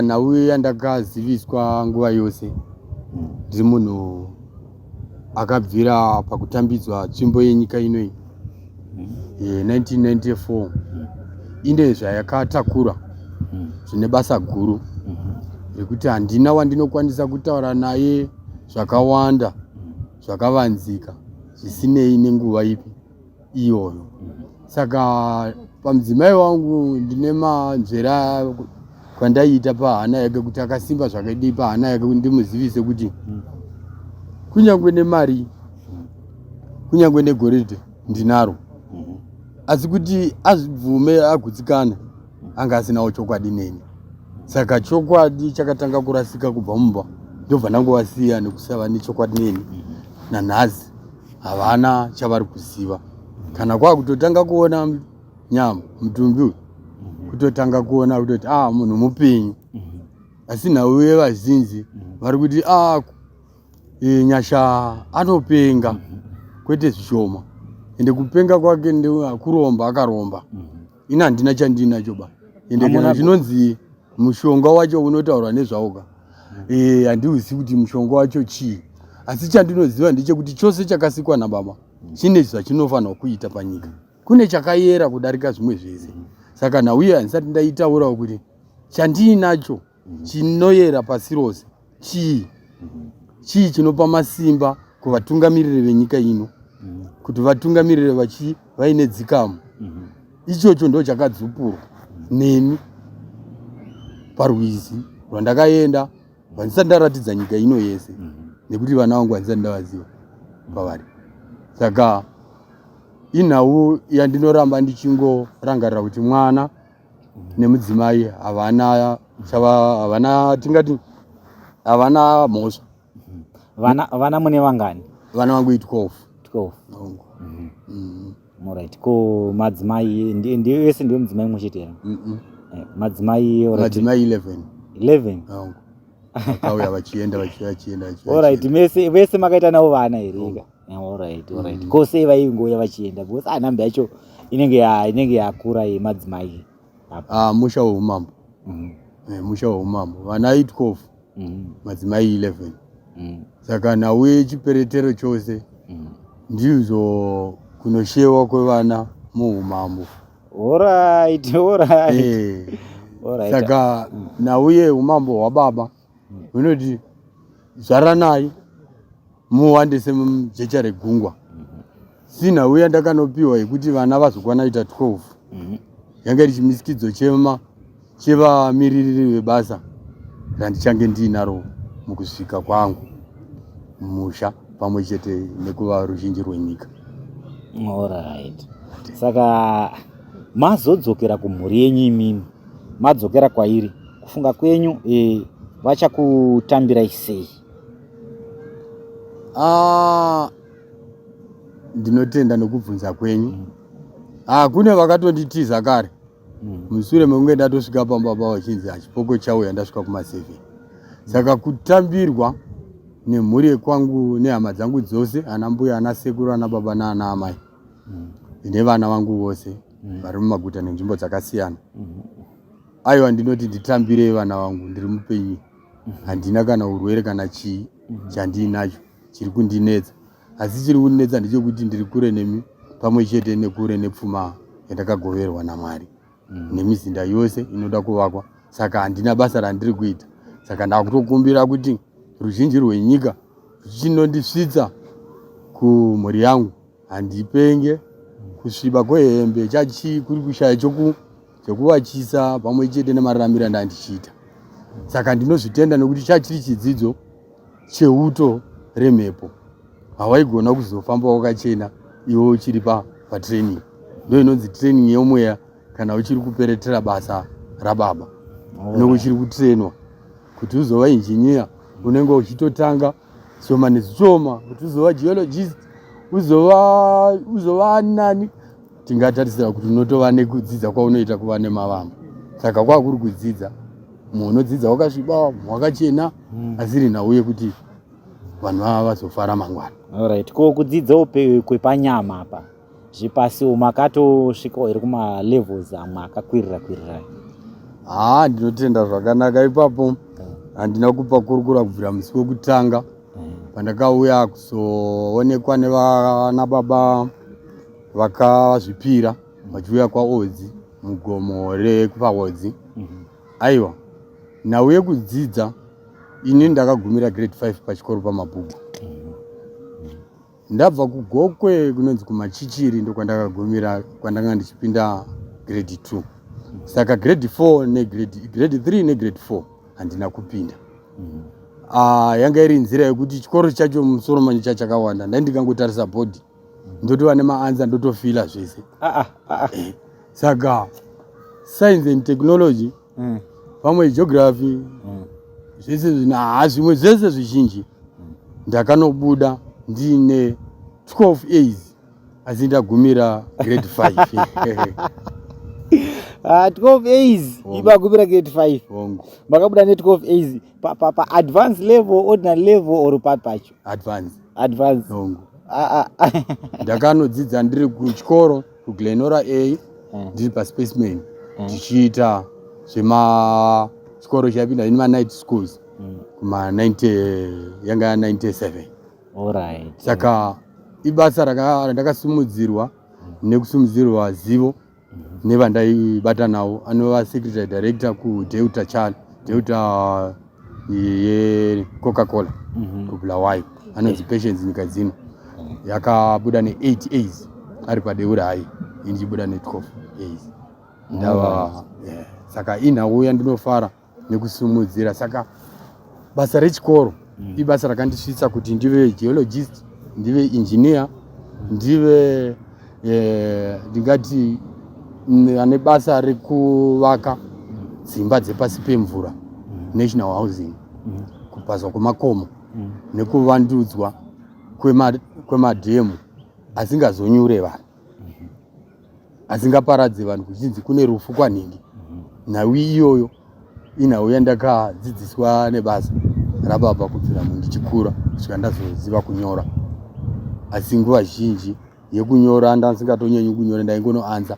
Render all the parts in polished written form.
Nawe yandakaziviswa nguva yose ndiri munhu akabvira pakutambidzwa tsvimbo yenyika inoyi 1994 ine zvayakatakura zvine basa guru rekuti handina wandinokwanisa kutaura naye zvakawanda zvakavanzika zvisinei nenguva ipi iyoyo. Saka pamudzimai wangu ndine manzvera kwandaiita pahana yake kuti akasimba zvakadii pahana yake kuti ndimuzivise kuti kunyangwe nemari kunyangwe negoridhe ndinaro, asi kuti azvibvume agutsikana anga asinawo chokwadi neni. Saka chokwadi chakatanga kurasika kubva mumba, ndobva ndangowasiya nekusava nechokwadi neni. Nanhasi havana chavari kuziva, kana kwakutotanga kuona nyama mutumbi uyu kutotanga kuona kutoti munhu mupenyu. Asi nhauye vazhinji vari kuti nyasha anopenga kwete zvishoma, ende kupenga kwake kuromba akaromba. Ina handina chandinachoba, ende kana zvinonzi mushonga wacho unotaurwa nezvawoga, handiuzivi kuti mushonga wacho chii, asi chandinoziva ndechekuti chose chakasikwa nababa chine zvachinofanirwa kuita panyika, kune chakayera kudarika zvimwe zvese. Saka nauye handisati ndaitaurawo kuti chandiinacho chinoyera pasi rose chii chinopa masimba kuvatungamiriri venyika ino, kuti vatungamirire vaine dzikamu. Ichocho ndo chakadzupurwa neni parwizi rwandakaenda, handisati ndaratidza nyika ino yese, nekuti vana vangu handisati ndavaziva pavari. Saka inhau yandinoramba ndichingorangarira kuti mwana nemudzimai havana mhosva. Vana mune vangani? Vana vangu 12. Alright. Ko madzimai wese ndiwe mudzimai mumwe chete here? Madzimai 11. Vakauya vachienda. Alright, vese makaita navo vana here? Alright. Ko sei vaingoya vachienda? Because nhambi yacho inenge yakura yemadzimai. Musha weumambo. Musha weumambo. Vana 12, madzimai 11. Saka nawe chiperetero chose ndizvo kunoshewa kwevana muumambo. Alright. Saka nauye umambo hwababa hunoti zvaranai muwandise mujecha regungwa. Sina uya ndakanopiwa yekuti vana vazokwana ita 12. Yanga iri chimisikidzo chevamiririri vebasa randichange ndinaro mukusvika kwangu mumusha pamwe chete nekuva ruzhinji rwenyika. Alright. Saka mazodzokera kumhuri yenyu imimi, madzokera kwairi, kufunga kwenyu vachakutambirai sei? Ndinotenda nokubvunza kwenyu. Kune vakatonditiza kare mushure mekunge ndatosvika pambaba vachinzi chipoko chauya ndasvika kuma7. Saka kutambirwa nemhuri yekwangu nehama dzangu dzose, ana mbuya, ana sekuru, ana baba naana amai, nevana vangu vose vari mumaguta nenzvimbo dzakasiyana. Aiwa, ndinoti nditambire vana vangu ndiri mupenyu. Handina kana urwere kana chii chandiinacho chiri kundinetsa, asi chiri kundinetsa ndechekuti ndiri kure nemi, pamwe chete nekure nepfuma yandakagoverwa naMwari nemizinda yose inoda kuvakwa. Saka handina basa randiri kuita. Saka ndakutokumbira kuti ruzhinji rwenyika ruchinondisvitsa kumhuri yangu handipenge. Kusviba kwehembe kuri kushaya chokuvachisa pamwe chete nemararamiro andandichiita. Saka ndinozvitenda nekuti chachiri chidzidzo cheuto remhepo. Hawaigona kuzofamba wakachena iwe uchiri patraining. Ndo inonzi training yomweya kana uchiri kuperetera basa rababa. Nokuchiri kutrainwa kuti uzova injiniya, unenge uchitotanga shoma nezvishoma, kuti uzova geologist, uzova nani, tingatarisira kuti unotova nekudzidza kwaunoita kuva nemavamba. Saka kwakuri kudzidza, mumwe unodzidza wakasviba, mumwe wakachena, asi rinhauye kuti vanhu vava vazofara mangwana. Alright. Ko kudzidzawo kwepanyama apa zvipasiwo makatosvikawo here kuma levels amwe akakwirira. Ndinotenda zvakanaka. Ipapo handina kupa kurukura kubvira musi wekutanga pandakauya kuzoonekwa nevana baba vakazvipira vachiuya kwaOdzi mugomo rekupaOdzi. Aiwa, nauye kudzidza ini ndakagumira grade 5 pachikoro pamabhuku. Ndabva kuGokwe kunonzi kuMachichiri ndokwandakagumira kwandanga ndichipinda grade 2. Saka grade 3 negrade 4 handina kupinda. Yanga iri nzira yekuti chikoro chacho musoro manje chachakawanda. Ndingangotarisa bhodhi ndotova nemaanza ndotofila zvese. Saka science and technology pamwe geography zvese zvimwe zvese zvizhinji ndakanobuda ndine 12 A's asi ndagumira grade 5. 12 A's ibagumira grade 5. Makabuda ne 12 A's pa advanced level, ordinary level or pacho? Advanced. Ndakanodzidza ndiri kuchikoro kuGlenora A ndiri paSpaceman ndichiita chikoro chapinda in night schools kuma 90 yanga 97. Alright. Saka ibasa randakasimudzirwa nekusimudzirwa zivo nevandaibata navo anova secretary director kuDeuta yeCoca-Cola kuBulawayo anonzi Patience nyika dzino. Yakabuda ne8 A's ari paDeura hai indichibuda ne12 A's. Saka inhauya ndinofara nekusimudzira. Saka basa rechikoro ibasa rakandisvitsa kuti ndive geologist, ndive engineer, ndive ndingati ane basa rekuvaka dzimba dzepasi pemvura, national housing, kupazwa kwemakomo nekuvandudzwa kwemadhemu asingazonyure vanhu, asingaparadze vanhu kuchinzi kune rufu kwaNhingi. Nhau iyoyo inhau yandakadzidziswa nebasa rababa kubvira ndichikura kusvika ndazoziva kunyora. Asi nguva zhinji yekunyora ndasingatonyanyi kunyora ndaingonoanza.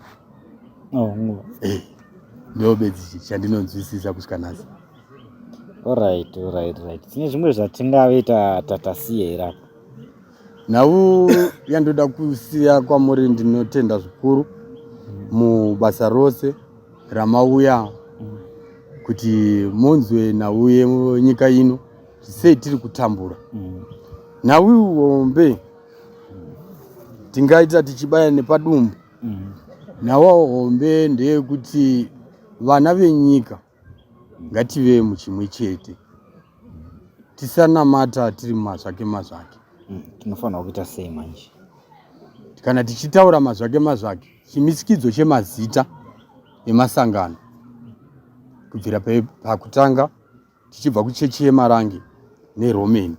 Ndo bedzi chandinonzwisisa kusvika nhasi. Alright. Tine zvimwe zvatingave tatasiya here apa? Nhau yandoda kusiya kwamuri ndinotenda zvikuru mubasa rose ramauya kuti munzwe nhau yenyika ino sei tiri kutambura. Nhau ihombe tingaita tichibaya nepadumbu. Nhau hombe ndeyekuti vana venyika ngative muchimwe chete, tisanamata tiri mazvake. Tinofanira kuita sei manje? Kana tichitaura mazvake, chimisikidzo chemazita emasangano kubvira pakutanga tichibva kuchechi yeMarange neRomeni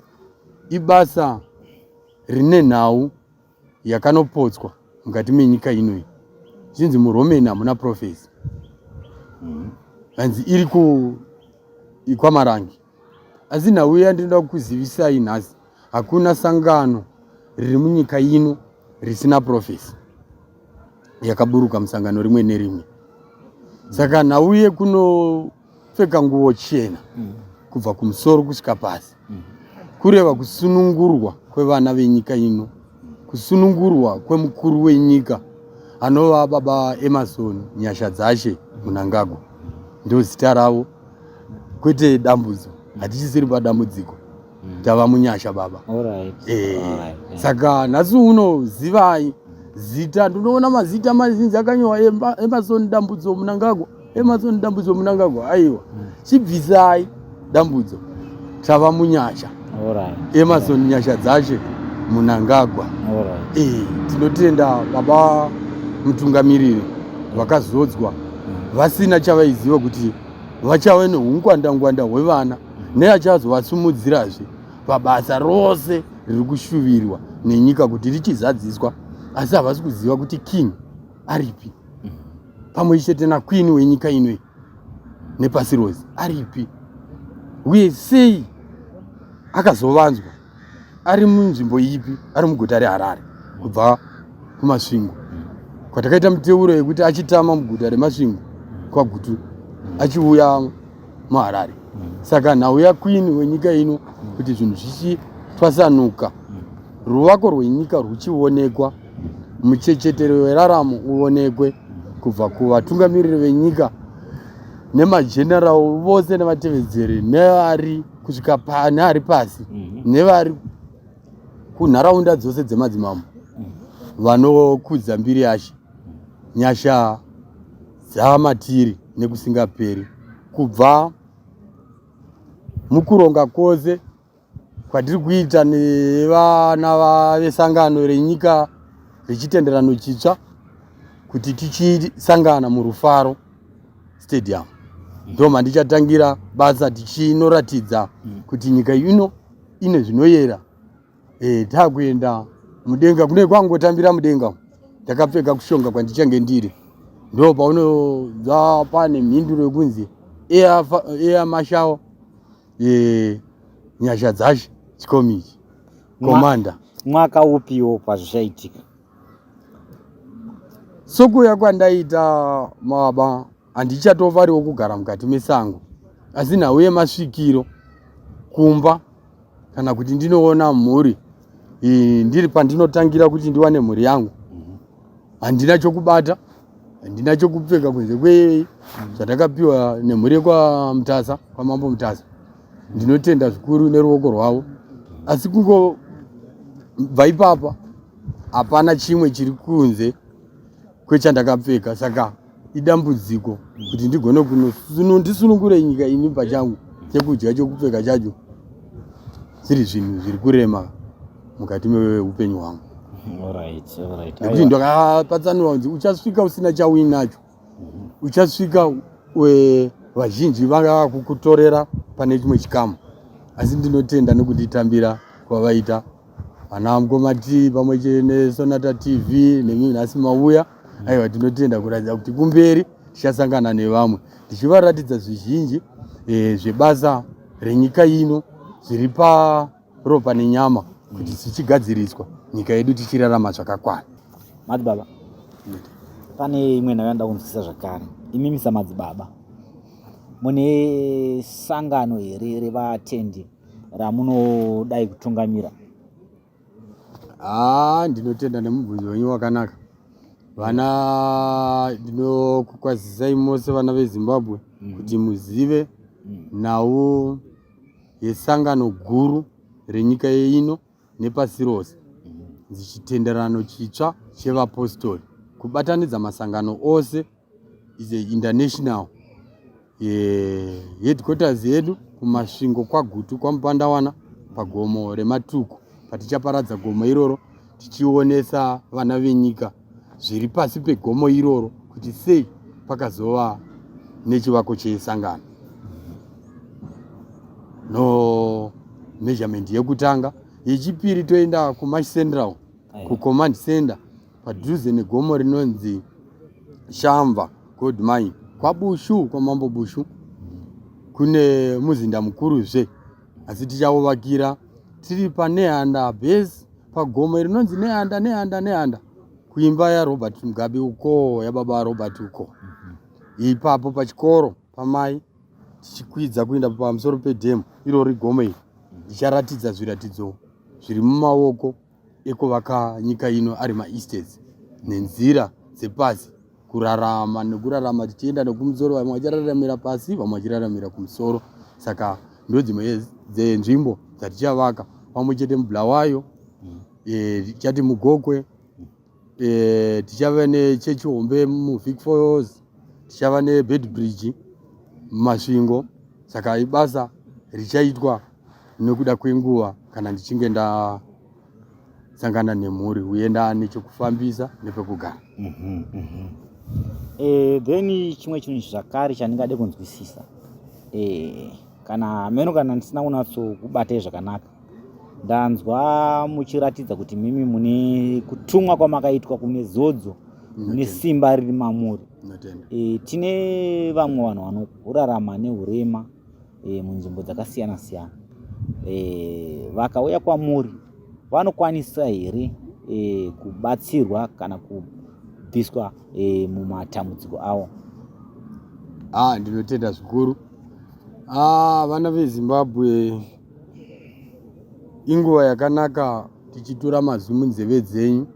ibasa rine nhau yakanopotswa mukati menyika inoyi. Zvinzi muRomeni hamuna profesa, hanzi iri kwaMarange. Asi nhau yandinoda kukuzivisai nhasi, hakuna sangano riri munyika ino risina profesa yakaburuka musangano rimwe nerimwe. Saka nhau yekunopfeka nguo chena kubva kumusoro kusvika pasi kureva kusunungurwa kwevana venyika ino, kusunungurwa kwemukuru wenyika anova baba Emerson Nyasha Dzashe Mnangagwa. Ndo zita ravo, kwete dambudzo. Hatichisiri padambudziko, tava munyasha baba. Saka nhasi uno zivai zita, ndinoona mazita mazhinji akanyorwa Emerson Dambudzo Mnangagwa. Aiwa, chibvisai dambudzo, tava munyasha. Emerson Nyasha Dzashe Mnangagwa. Tinotenda baba mutungamiriri vakazodzwa vasina chavaiziva kuti vachave neungwanda hwevana neachazovasumudzirazve pabasa rose riri kushuvirwa nenyika kuti richizadziswa, asi havasi kuziva kuti king aripi pamwe chete naqueen wenyika inoi nepasi rose aripi, uye sei akazovanzwa ari munzvimbo ipi, ari muguta reHarare kubva kumasvingo kwatakaita muteuro yekuti achitama muguta remasvingo kwaGutu achiuya muHarare. Saka nhau yaQueen wenyika ino kuti zvinhu zvichitwasanuka, ruvako rwenyika ruchionekwa, muchechetero weraramo uonekwe kubva kuvatungamiriri venyika nemajenerali vose nevatevedzeri nevari kusvika neari pasi nevari kunharaunda dzose dzemadzimambo vanokudza mbiri yaShe. Nyasha dzamatiri nekusingaperi kubva mukuronga kwose kwatiri kuita nevana vesangano renyika rechitenderano chitsva kuti tichisangana muRufaro Stadium. Ndo mandichatangira basa tichinoratidza kuti nyika ino ine zvinoyera. Takuenda mudenga kune kwangotambira mudenga, ndakapfeka kushonga kwandichange ndiri. Ndo paunobva pane mhinduro yekunzi Air Marshal Nyasha dzaShe Chikomichi Commander. Mwaka upiwo pazvichaitika? Sokuya kwandaita mababa handichatofariwo kugara mukati mesango, asi nhau yemasvikiro kumba kana kuti ndinoona mhuri ndiri pandinotangira kuti ndiwane mhuri yangu. Handina chokubata, handina chokupfeka kunze kwei zvandakapiwa nemhuri yekwamutasa, kwamambo Mutasa. Ndinotenda zvikuru neruoko rwavo, asi kungobva ipapa hapana chimwe chiri kunze kwechandakapfeka. Saka idambudziko kuti ndigone ndisunungure nyika ini pachangu, chekudya chokupfeka chacho zviri zvinhu zviri kurema mukati meupenyu hwangu. Nekuti ndakapatsanura kunzi uchasvika usina chauinacho, uchasvika vazhinji vakakutorera pane chimwe chikamu. Asi ndinotenda nekunditambira kwavaita vana Mkomati pamwe chete neSonata TV nemimi nhasi Mauya. Aiwa, tinotenda kuratidza kuti kumberi tichasangana nevamwe tichivaratidza zvizhinji zvebasa renyika ino zviri paropa nenyama kuti zvichigadziriswa nyika yedu tichirarama zvakakwana. Madzibaba, pane imwe nhau yandada kunzwisisa zvakare. Imimi samadzibaba mune sangano here revatendi ramunodai kutungamira? Ndinotenda nemubvunzo wenyu wakanaka. Vana ndinokukwazisai mose vana veZimbabwe kuti muzive nhau yesangano guru renyika yeino nepasi rose, chitenderano chitsva chevapostori kubatanidza masangano ose is a international headquarters yedu kumasvingo kwaGutu kwaMupandawana pagomo reMatuku. Patichaparadza gomo iroro tichionesa vana venyika zviri pasi pegomo iroro kuti sei pakazova nechivako chesangano. No measurement yekutanga. Yechipiri toenda kuMarch Central kucommand center padhuze negomo rinonzi Shamva Gold Mine kwaBushu, kwamambo Bushu. Kune muzinda mukuruzve, asi tichauvakira tiri paNehanda base pagomo rinonzi Nehanda kuimba yaRobert Mugabe uko, yababa Robert uko. Ipapo pachikoro pamai tichikwidza kuenda pamusoro pedhemu irori gomo iri ticharatidza zviratidzo zviri mumaoko ekuvaka nyika ino ari maestates nenzira dzepasi kurarama nekurarama tichienda nekumusoro, vamwe vachiraramira pasi vamwe vachiraramira kumusoro. Saka ndodzimwe dzenzvimbo dzatichavaka pamwe chete muBulawayo, tichati muGokwe, tichava nechechi hombe muVic Falls, tichava neBedbridge mumasvingo. Saka ibasa richaitwa nekuda kwenguva kana ndichinge ndasangana nemhuri uye ndane chokufambisa nepekugara. Then chimwe chinhu zvakare chandingade kunzwisisa, kana meno kana ndisina kunatso kubatai zvakanaka, ndanzwa muchiratidza kuti mimi mune kutumwa kwamakaitwa kune zodzo, mune simba riri mamuri. Tine vamwe vanhu vanorarama neurema munzvimbo dzakasiyana siyana, vakauya kwamuri vanokwanisa here kubatsirwa kana kubviswa mumatambudziko avo? Ndinotenda zvikuru. Vana veZimbabwe, inguva yakanaka tichitora mazwi munzeve dzenyu.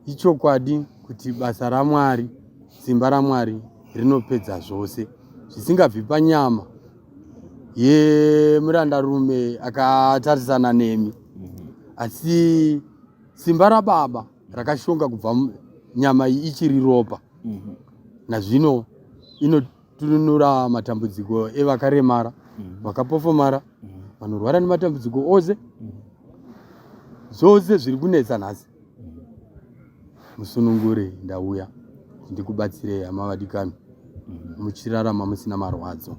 Ichokwadi kuti basa raMwari, simba raMwari rinopedza zvose, zvisingabvi panyama yemurandarume akatarisana nemi, asi simba raBaba rakashonga kubva nyama iyi ichiri ropa. Nazvino inotunura matambudziko evakaremara, vakapofomara, vanorwara nematambudziko ose, zvose zviri kunetsa nhasi. Musunungure, ndauya ndikubatsirei hama vadikani, muchirarama musina marwadzo.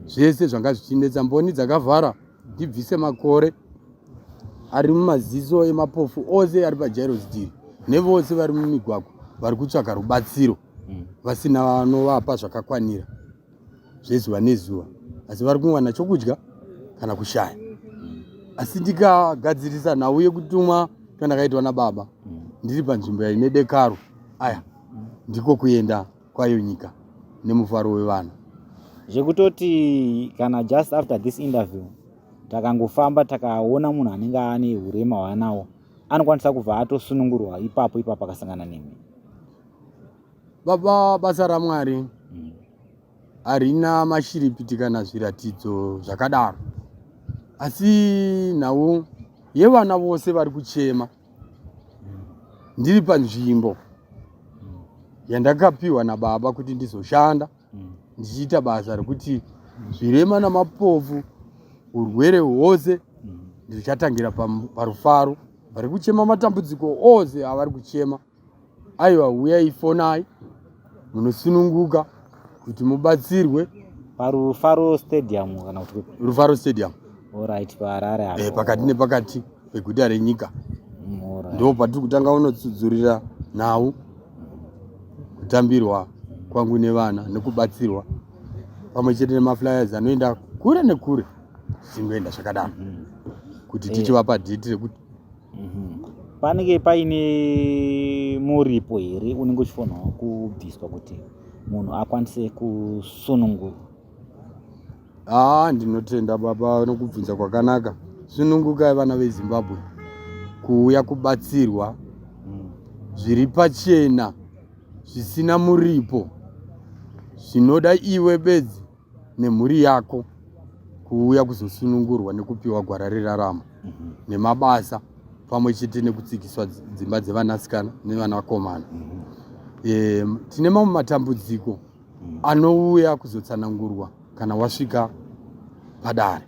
Zvese zvanga zvichinetsa, mboni dzakavhara, ndibvise makore ari mumaziso emapofu ose ari paJairo Steel, nevose vari mumigwagwa vari kutsvaga rubatsiro, vasina vanovapa zvakakwanira zvezuva nezuva, asi vari kuwana chokudya kana kushaya. Asi ndikagadzirisa nhau yekutumwa kana kaitwa naBaba, ndiri panzvimbo ine dekaro, aya ndiko kuenda kwayo nyika nemufaro wevana. Zvekutoti kana just after this interview takangofamba takaona munhu anenge ane urema hwaanawo, anokwanisa kubva atosunungurwa ipapo akasangana nemi. Basa raMwari harina mashiripiti kana zviratidzo zvakadaro, asi nhau yevana vose vari kuchema. Ndiri panzvimbo yandakapiwa naBaba kuti ndizoshanda, ndichiita basa rekuti zvirema namapofu, urwere hwose ndichatangira parufaro. Vari kuchema matambudziko ose avari kuchema, aiwa uyai fonai, munosununguka kuti mubatsirwe. Parufaro Stadium kana kuti Rufaro Stadium. Alright, paHarare hapo. Pakati nepakati peguta renyika. Ndo patiri kutanga unotsudzurira nhau, kutambirwa kwangu nevana nekubatsirwa, pamwe chete nemaflyers anoenda kure nekure, zvingoenda zvakadaro kuti tichivapa dhiti rekuti panenge paine muripo here unenge uchifanirwa kubviswa kuti munhu akwanise kusunungurwa. Ndinotenda Baba nokubvunza kwakanaka. Sunungukai vana veZimbabwe kuuya kubatsirwa zviri pachena, zvisina muripo, zvinoda iwe bedzi nemhuri yako kuuya kuzosunungurwa nekupiwa gwara rerarama nemabasa, pamwe chete nekutsikiswa dzimba dzevanasikana nevanakomana. Tine mamwe matambudziko anouya kuzotsanangurwa kana wasvika padare,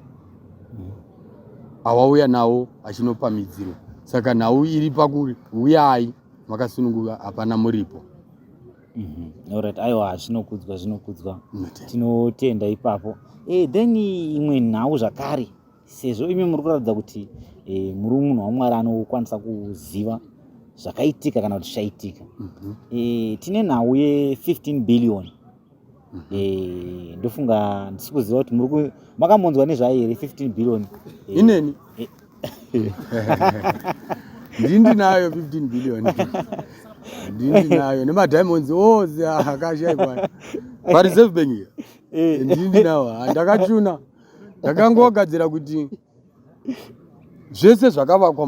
awauya nawo achinopamidzirwa. Saka nhau iri pakuri, uyai makasununguka, hapana muripo. Alright, aiwa, zvinokudzwa. Tinotenda ipapo. Then imwe nhau zvakare, sezvo imi muri kuratidza kuti muri munhu waMwari anokwanisa kuziva zvakaitika kana kuti zvaitika. Tine nhau ye15 billion. Ndofunga ndisikuziva kuti makambonzwa nezvayo here 15 billion. Ineni ndinayo 15 billion. Ndinayo nemadiamonds ose akashaikwa paReserve Bank here. Ndinawo, ndakachuna, ndakangogadzira kuti zvese zvakavakwa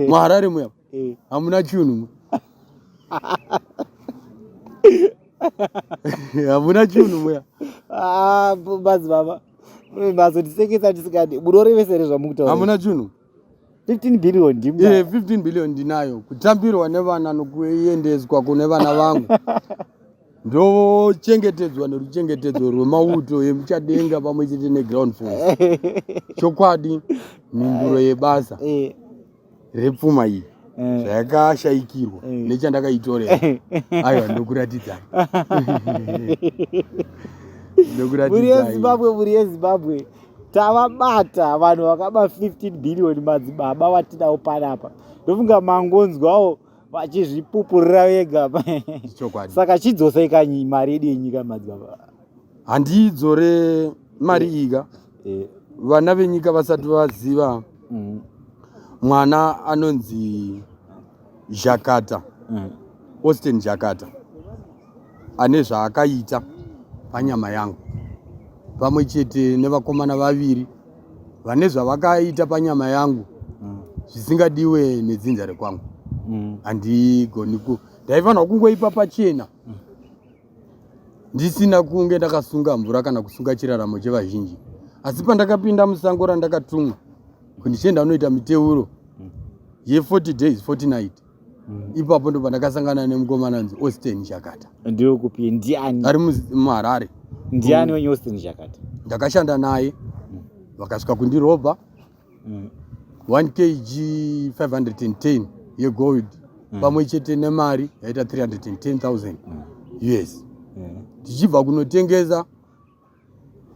muHarare muya hamuna chinhu. Hamuna chinhu muya. Bazi Baba, mazotisekesa tisikadi munorevesere zvamukutaura. Hamuna chinhu. 15 billion ndimba. 15 billion ndinayo, kutambirwa nevana nokuendeswa kune vana vangu. Ndochengetedzwa neruchengetedzo rwemauto emuchadenga pamwe chete neground force. Chokwadi mhinduro yebasa repfuma iyi zvayakashaikirwa nechandakaitorera. Aiwa, ndokuratidzai. Muri yeZimbabwe tavabata vanhu vakaba 15 billion madzibaba watinawo panapa. Ndofunga mangonzwawo vachizvipupurira vega. Saka chidzosei kanyi mari yedu yenyika madzibaba? Handidzore mari iga. Vana venyika vasati vaziva mwana anonzi Jakata, Austin Jakata. ane zvaakaita panyama yangu, pamwe chete nevakomana vaviri vane zvavakaita panyama yangu zvisingadiwe nedzinza rekwangu. Handigoni ndaifanira kungoipa pachena ndisina kunge ndakasunga mvura kana kusunga chiraramo chevazhinji. Asi pandakapinda musango randakatumwa kundichenda unoita miteuro ye40 days 40 night, ipapo ndo pandakasangana nemukomana anzi Austin Chakata. Ndio kupi ndiani? Ari muHarare. Ndiani wenye Austin Chakata? Ndakashanda naye vakasvika kundirobha 1 kg 510 yegold pamwe chete nemari yaita 310,000 US. Tichibva kunotengesa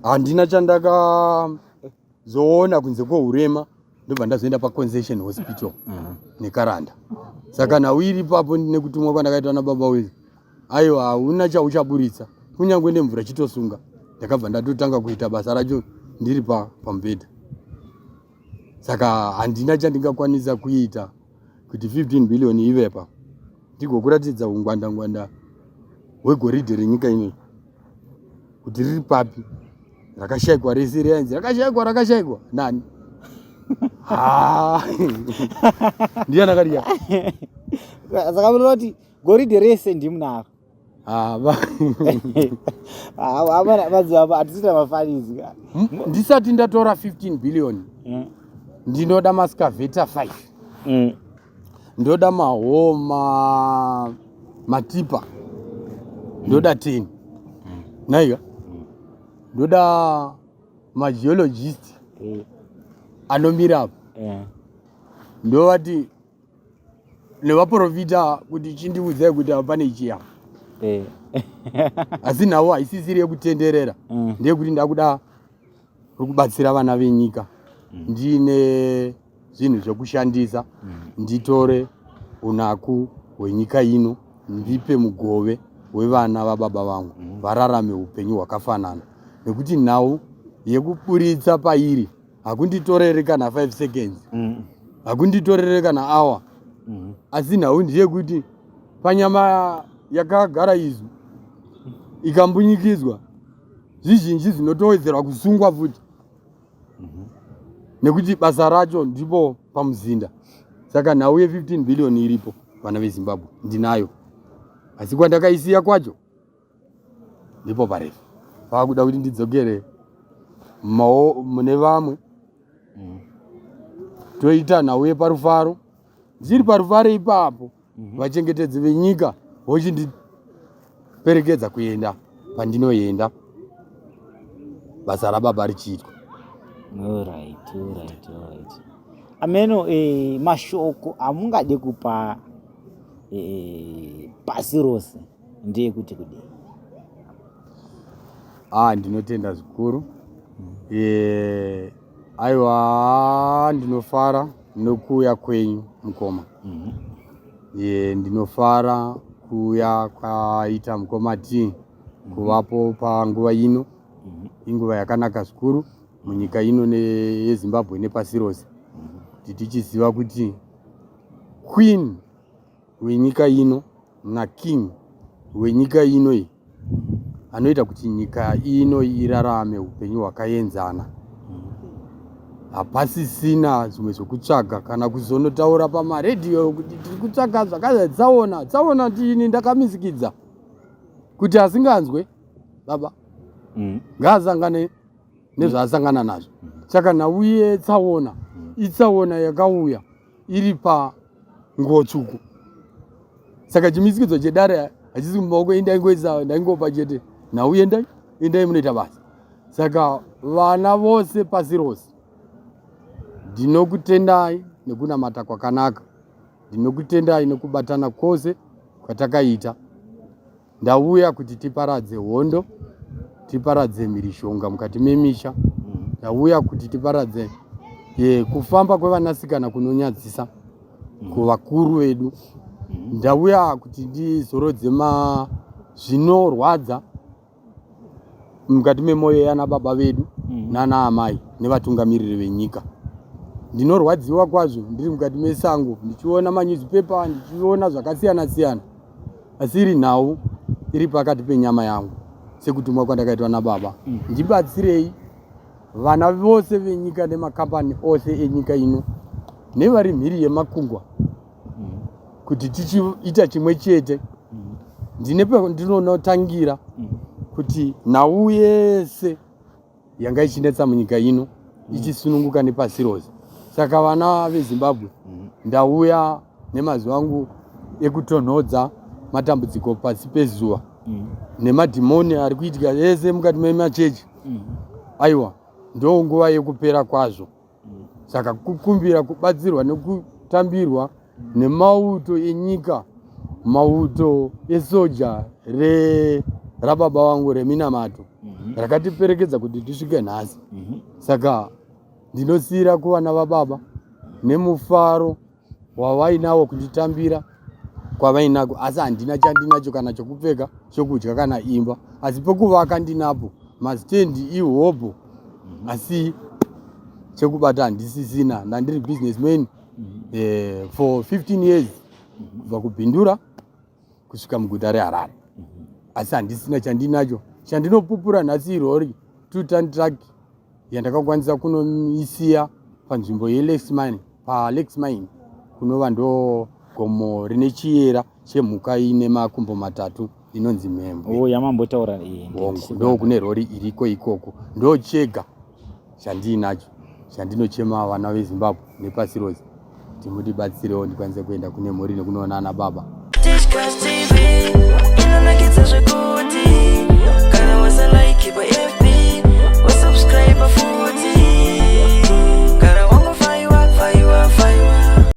handina chandakazoona kunze kwohurema, ndobva ndazoenda paConcession Hospital neKaranda. Saka nawiri ipapo nekutumwa kwandakaitwa nababa wezi, aiwa hauna chauchaburitsa kunyange nemvura chitosunga. Ndakabva ndatotanga kuita basa racho ndiri pamubhedha. Saka handina chandingakwanisa kuita kuti 15 billion ivepa ndigokuratidza ungwanda hwegoridhe renyika ino kuti riri papi, rakashayikwa rese riyanzi rakashayikwa nani. Ndiani akariya saka munoona kuti goridhe rese ndimunaro. Mazuva hatisita mafanizi. Ndisati ndatora 15 billion ndinoda maskaveta 5, ndoda mahoma matipa ndoda 10 naiga, ndoda mageologist anomira apo, ndovati nevaprofita kuti chindiudzai kuti apa pane chiya. Asi nawo haisisiri yekutenderera, ndeyekuti ndakuda kubatsira vana venyika ndine zvinhu zvekushandisa, nditore unaku hwenyika ino ndipe mugove wevana vababa vangu vararame upenyu hwakafanana, nekuti nhau yekuburitsa pairi hakunditorere kana 5 seconds, hakunditorere kana hour, asi nhau ndeyekuti panyama yakagara izvi ikambunyikidzwa zvizhinji zvinotowedzerwa kusungwa futi, nekuti basa racho ndipo pamuzinda. Saka nhau ye15 billion iripo vana veZimbabwe ndinayo, asi kwandakaisiya kwacho ndipo parefu. Vakuda kuti ndidzokere mune vamwe toita nhau yeparufaro, ndiri parufaro ipapo vachengetedzi venyika vochindiperekedza kuenda pandinoenda, basa rababa richiitwa. Alright. Ameno mashoko amungade kupa pasi rose ndeyekuti kudini? Ndinotenda zvikuru. Aiwa, ndinofara nokuuya kwenyu mukoma. Ndinofara kuuya kwaita mukoma T kuvapo panguva ino, inguva yakanaka zvikuru munyika ino yeZimbabwe nepasi rose, kuti tichiziva kuti queen wenyika ino naking wenyika ino iyi anoita kuti nyika ino irarame upenyu hwakaenzana. Hapasisina zvimwe zvokutsvaga kana kuzonotaura pamaredhiyo kuti tiri kutsvaga zvakaza tsaona tini ndakamizikidza kuti asinganzwe baba ngaasangane nezvaasangana nazvo. Saka nauye tsaona itsaona yakauya iri pangotsvuku. Saka chimisikidzo chedare hachisi mumaoko endaingoisa ndaingopa chete nauye endai munoita basa. Saka vana vose pasi rose ndinokutendai nekunamata kwakanaka, ndinokutendai nekubatana kwose kwatakaita. Ndauya kuti tiparadze hondo, tiparadze mhirishonga mukati memisha, ndauya kuti tiparadze kufamba kwevanasikana kunonyadzisa kuvakuru vedu, ndauya kuti ndizorodze zvinorwadza mukati memwoyo yana baba vedu nana amai nevatungamiriri venyika. Ndinorwadziwa kwazvo ndiri mukati mesango ndichiona manyuzipepa, ndichiona zvakasiyana siyana, asi iri nhau iri pakati penyama yangu sekutumwa kwandakaitwa nababa. Ndibatsirei vana vose venyika nemakambani ose enyika ino nevari mhiri yemakungwa kuti tichiita chimwe chete. Ndine ndinonotangira kuti nhau yese yanga ichinetsa munyika ino ichisununguka nepasi rose. Saka vana veZimbabwe ndauya nemazuva angu ekutonhodza matambudziko pasi pezuva nemadhimoni ari kuitika ese mukati memachechi. Aiwa, ndo nguva yekupera kwazvo. Saka kukumbira kubatsirwa nekutambirwa nemauto enyika, mauto esoja rababa vangu reMinamato rakatiperekedza kuti tisvike nhasi. Saka ndinosiyira kuvana vababa nemufaro wavainawo kunditambira kwavainako, asi handina chandinacho kana chokupfeka, chokudya kana imba, asi pokuvaka ndinapo. Masitendi ihopo, asi chekubata handisisina. Ndandiri businessman for 15 years kubva kubhindura kusvika muguta reHarare, asi handisina chandinacho. Chandinopupura nhasi irori 2-ton truck yandakakwanisa kunoisiya panzvimbo yeLakes Mine, paLakes Mine kunova ndo gomo rine chiyera chemhuka ine makumbo matatu inonzi mhembwe. Yamambotaura ndo kune rori iriko ikoko. Ndo chega chandinacho chandinochema vana veZimbabwe nepasi rose kuti mutibatsirewo ndikwanise kuenda kune mhuri nekunoona ana baba. Kana wasa like pa FB, wa subscribe